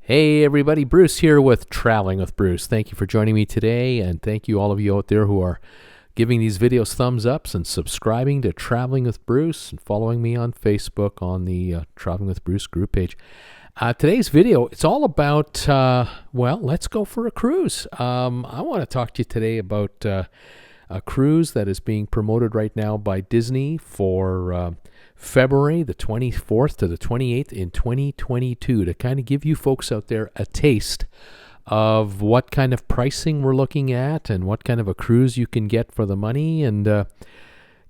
Hey everybody, Bruce here with Traveling with Bruce. Thank you for joining me today, and thank you all of you out there who are giving these videos thumbs ups and subscribing to Traveling with Bruce and following me on Facebook on the Traveling with Bruce group page. Today's video, it's all about, let's go for a cruise. I want to talk to you today about a cruise that is being promoted right now by Disney for February the 24th to the 28th in 2022 to kind of give you folks out there a taste of what kind of pricing we're looking at and what kind of a cruise you can get for the money, and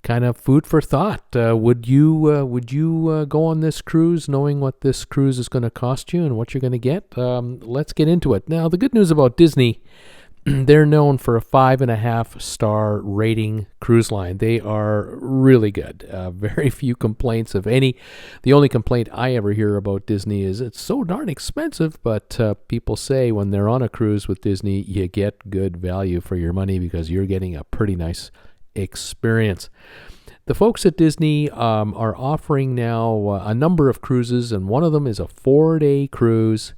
kind of food for thought. Would you go on this cruise knowing what this cruise is going to cost you and what you're going to get? Let's get into it. Now, the good news about Disney, they're known for a 5.5-star rating cruise line. They are really good. Very few complaints, if any. The only complaint I ever hear about Disney is it's so darn expensive, but people say when they're on a cruise with Disney, you get good value for your money because you're getting a pretty nice experience. The folks at Disney are offering now a number of cruises, and one of them is a 4-day cruise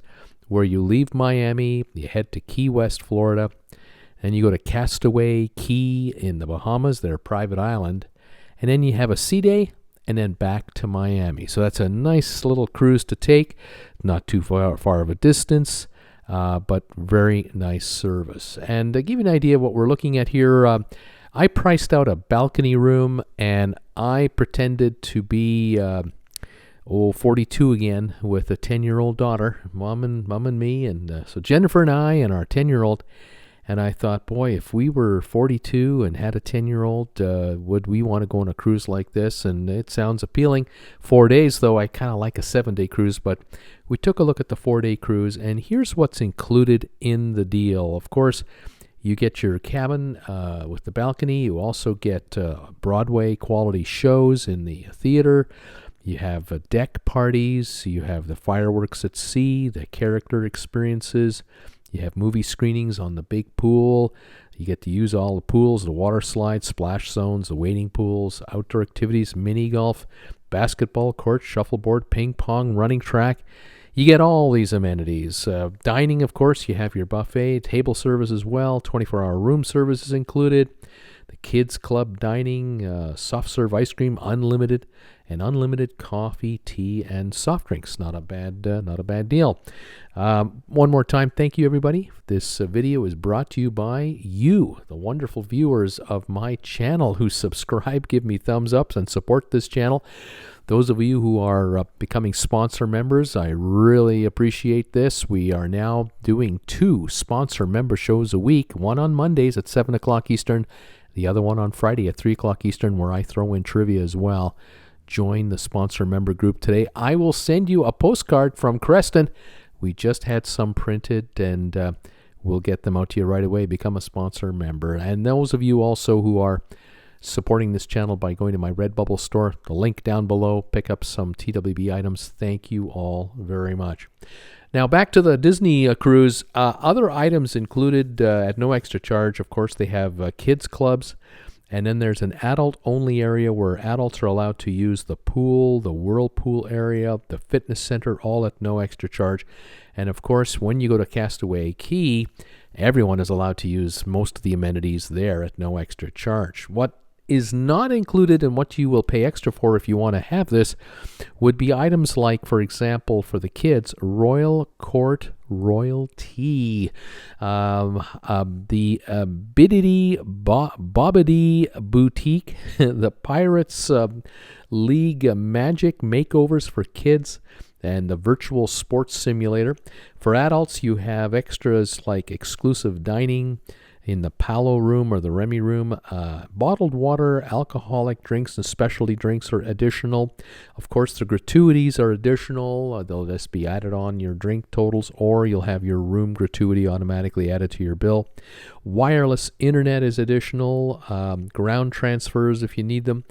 where you leave Miami, you head to Key West, Florida, and you go to Castaway Key in the Bahamas, their private island, and then you have a sea day and then back to Miami. So that's a nice little cruise to take, not too far of a distance, but very nice service. And to give you an idea of what we're looking at here, I priced out a balcony room, and I pretended to be 42 again with a 10-year-old daughter, mom and me, and so Jennifer and I and our 10-year-old. And I thought, boy, if we were 42 and had a 10-year-old, would we want to go on a cruise like this? And it sounds appealing. 4 days, though, I kind of like a 7-day cruise, but we took a look at the 4-day cruise, and here's what's included in the deal. Of course, you get your cabin with the balcony. You also get Broadway quality shows in the theater. You have deck parties. You have the fireworks at sea, the character experiences. You have movie screenings on the big pool. You get to use all the pools, the water slides, splash zones, the wading pools, outdoor activities, mini golf, basketball court, shuffleboard, ping pong, running track. You get all these amenities. Dining, of course, you have your buffet, table service as well, 24-hour room service is included. The kids club dining, soft serve ice cream, unlimited, and unlimited coffee, tea, and soft drinks. Not a bad deal. One more time, thank you, everybody. This video is brought to you by you, the wonderful viewers of my channel who subscribe, give me thumbs ups, and support this channel. Those of you who are becoming sponsor members, I really appreciate this. We are now doing 2 sponsor member shows a week, one on Mondays at 7 o'clock Eastern, the other one on Friday at 3 o'clock Eastern, where I throw in trivia as well. Join the sponsor member group today. I will send you a postcard from Creston. We just had some printed, and we'll get them out to you right away. Become a sponsor member. And those of you also who are supporting this channel by going to my RedBubble Store, the link down below, pick up some TWB items. Thank you all very much. Now back to the Disney cruise. Other items included at no extra charge. Of course, they have kids clubs. And then there's an adult-only area where adults are allowed to use the pool, the whirlpool area, the fitness center, all at no extra charge. And, of course, when you go to Castaway Key, everyone is allowed to use most of the amenities there at no extra charge. What is not included and what you will pay extra for if you want to have this would be items like, for example, for the kids, Royal Court Royalty, the Biddity Bobbity Boutique, the Pirates League Magic Makeovers for kids, and the Virtual Sports Simulator. For adults, you have extras like exclusive dining in the Palo Room or the Remy Room. Bottled water, alcoholic drinks, and specialty drinks are additional. Of course, the gratuities are additional. They'll just be added on your drink totals, or you'll have your room gratuity automatically added to your bill. Wireless internet is additional. Ground transfers if you need them.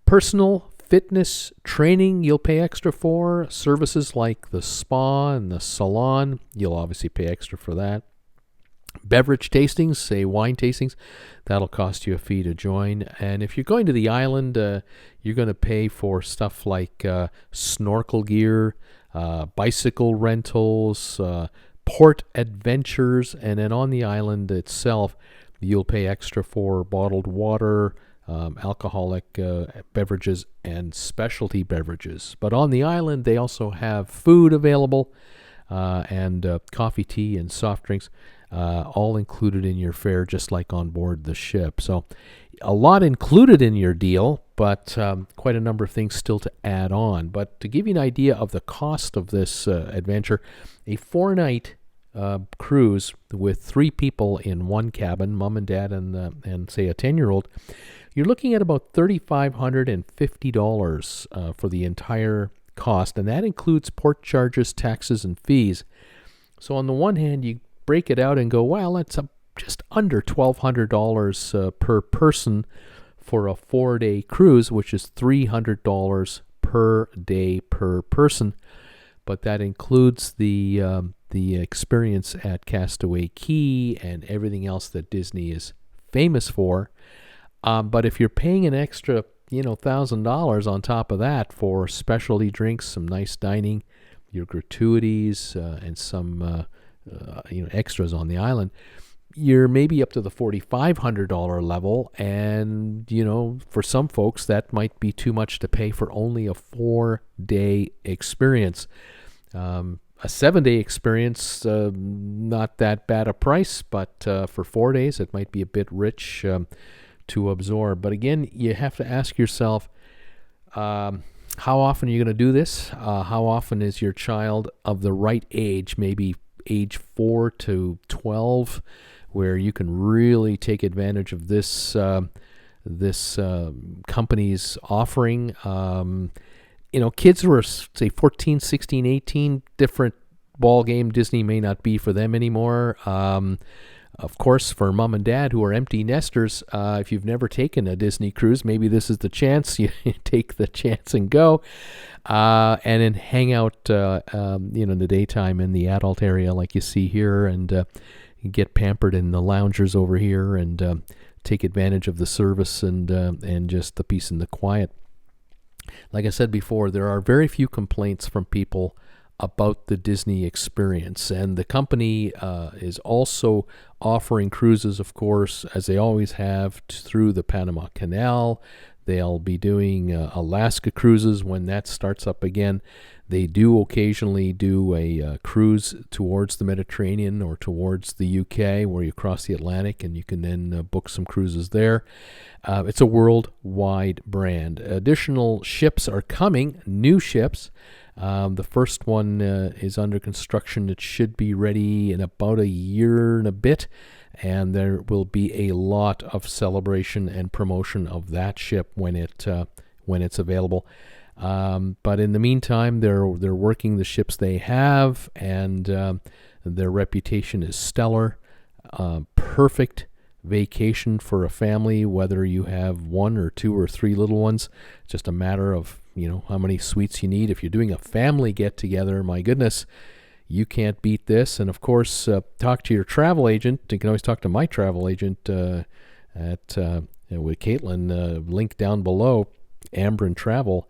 Personal fitness training you'll pay extra for. Services like the spa and the salon, you'll obviously pay extra for that. Beverage tastings, say wine tastings, that'll cost you a fee to join. And if you're going to the island, you're going to pay for stuff like snorkel gear, bicycle rentals, port adventures, and then on the island itself, you'll pay extra for bottled water, alcoholic beverages, and specialty beverages. But on the island, they also have food available, and coffee, tea, and soft drinks, all included in your fare, just like on board the ship. So a lot included in your deal, but quite a number of things still to add on. But to give you an idea of the cost of this adventure, a 4-night cruise with 3 people in one cabin, mom and dad and say a 10-year-old, you're looking at about $3,550 for the entire cost, and that includes port charges, taxes, and fees. So on the one hand, you break it out and go, well, that's just under $1,200 per person for a 4-day cruise, which is $300 per day per person. But that includes the experience at Castaway Cay and everything else that Disney is famous for. But if you're paying an extra, $1,000 on top of that for specialty drinks, some nice dining, your gratuities, and some extras on the island, you're maybe up to the $4,500 level. And for some folks, that might be too much to pay for only a 4-day experience. A 7-day experience, not that bad a price, but for 4 days, it might be a bit rich to absorb. But again, you have to ask yourself, how often are you going to do this? How often is your child of the right age, maybe age 4 to 12, where you can really take advantage of this company's offering? Kids who are, say, 14, 16, 18, different ball game. Disney may not be for them anymore. Of course, for mom and dad who are empty nesters, if you've never taken a Disney cruise, maybe this is the chance. You take the chance and go, and then hang out, in the daytime in the adult area like you see here, and you get pampered in the loungers over here, and take advantage of the service and just the peace and the quiet. Like I said before, there are very few complaints from people about the Disney experience, and the company is also offering cruises, of course, as they always have, through the Panama Canal. They'll be doing Alaska cruises when that starts up again. They do occasionally do a cruise towards the Mediterranean or towards the UK, where you cross the Atlantic and you can then book some cruises there. It's a worldwide brand. Additional ships are coming, new ships. The first one is under construction. It should be ready in about a year and a bit, and there will be a lot of celebration and promotion of that ship when it's available. But in the meantime, they're working the ships they have, and their reputation is stellar. Perfect vacation for a family, whether you have 1 or 2 or 3 little ones. Just a matter of how many suites you need. If you're doing a family get-together, my goodness, you can't beat this. And of course, talk to your travel agent. You can always talk to my travel agent with Caitlin, link down below, Ambrin Travel.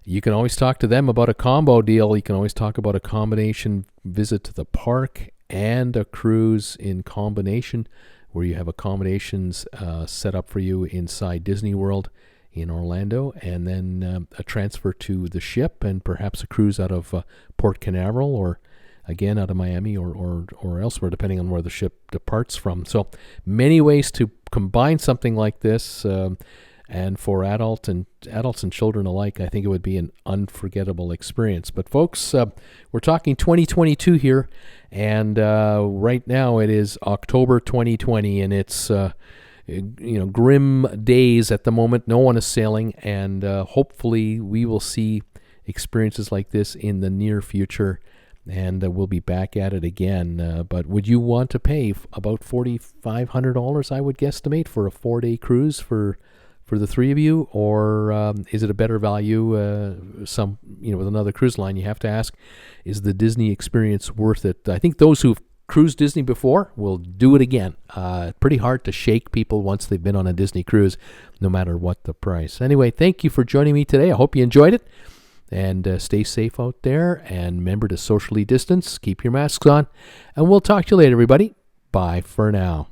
You can always talk to them about a combo deal. You can always talk about a combination visit to the park and a cruise in combination, where you have accommodations set up for you inside Disney World in Orlando, and then a transfer to the ship, and perhaps a cruise out of Port Canaveral, or again out of Miami or elsewhere, depending on where the ship departs from. So many ways to combine something like this, and for adults and children alike, I think it would be an unforgettable experience. But folks, we're talking 2022 here, and right now it is October 2020, and it's grim days at the moment. No one is sailing, and hopefully we will see experiences like this in the near future, and we'll be back at it again. But would you want to pay about $4,500, I would guesstimate, for a 4-day cruise for the 3 of you, or is it a better value? With another cruise line, you have to ask, is the Disney experience worth it? I think those who've cruised Disney before will do it again. Pretty hard to shake people once they've been on a Disney cruise, no matter what the price. Anyway, thank you for joining me today. I hope you enjoyed it. And stay safe out there. And remember to socially distance. Keep your masks on. And we'll talk to you later, everybody. Bye for now.